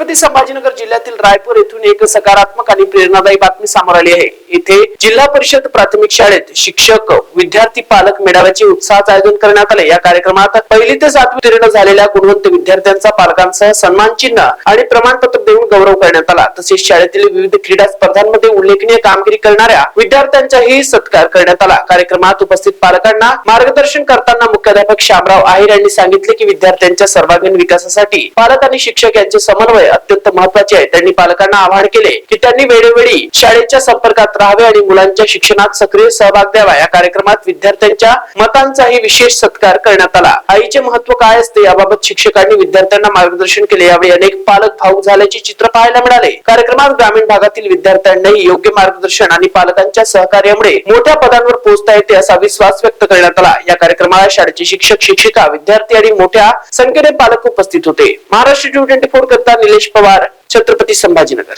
छत्रपती संभाजीनगर जिल्ह्यातील रायपूर येथून एक सकारात्मक आणि प्रेरणादायी बातमी समोर आली आहे। इथे जिल्हा परिषद प्राथमिक शाळेत शिक्षक विद्यार्थी पालक मेळाव्याचे उत्साहात आयोजन करण्यात आले। या कार्यक्रमात 1ली ते 7वी उत्तीर्ण झालेल्या गुणवंत विद्यार्थ्यांचा पालकांसह सन्मान चिन्ह आणि प्रमाणपत्र देऊन गौरव करण्यात आला। तसेच शाळेतील विविध क्रीडा स्पर्धांमध्ये उल्लेखनीय कामगिरी करणाऱ्या विद्यार्थ्यांचाही सत्कार करण्यात आला। कार्यक्रमात उपस्थित पालकांना मार्गदर्शन करताना मुख्याध्यापक शामराव आहेर यांनी सांगितले की विद्यार्थ्यांच्या सर्वांगीण विकासासाठी पालक आणि शिक्षक यांचे समन्वय अत्यंत महत्त्वाचे आहे। त्यांनी पालकांना आवाहन केले की त्यांनी वेळोवेळी शाळेच्या संपर्कात राहावे आणि मुलांच्या शिक्षणात सक्रिय सहभाग द्यावा। या कार्यक्रमात विद्यार्थ्यांच्या मतांचाही विशेष सत्कार करण्यात आला। आईचे महत्त्व काय असते याबाबत शिक्षकांनी विद्यार्थ्यांना मार्गदर्शन केले। यावेळी अनेक पालक भावुक झाल्याचे चित्र पाहायला मिळाले। कार्यक्रमात ग्रामीण भागातील विद्यार्थ्यांनाही योग्य मार्गदर्शन आणि पालकांच्या सहकार्यामुळे मोठ्या पदांवर पोहोचता येते असा विश्वास व्यक्त करण्यात आला। या कार्यक्रमाला शाळेचे शिक्षक शिक्षिका विद्यार्थी आणि मोठ्या संख्येने पालक उपस्थित होते। महाराष्ट्र 24 करता निलेश पवार, छत्रपती संभाजीनगर।